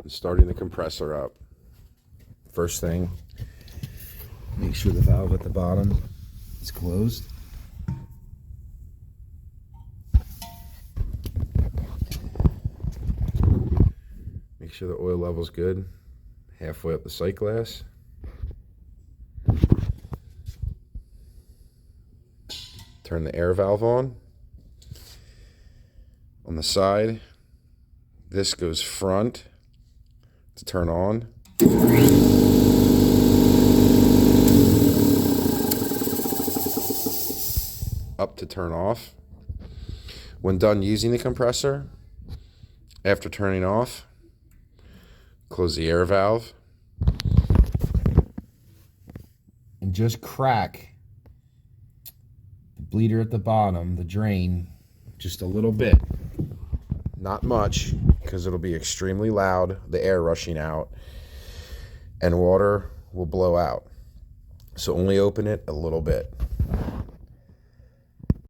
and starting the compressor up. First thing, make sure the valve at the bottom is closed. Make sure the oil level's good, halfway up the sight glass. Turn the air valve on. On the side, this goes front to turn on. Up to turn off. When done using the compressor, after turning off, close the air valve and just crack the bleeder at the bottom, the drain, just a little bit. Not much, because it'll be extremely loud, the air rushing out, and water will blow out. So only open it a little bit.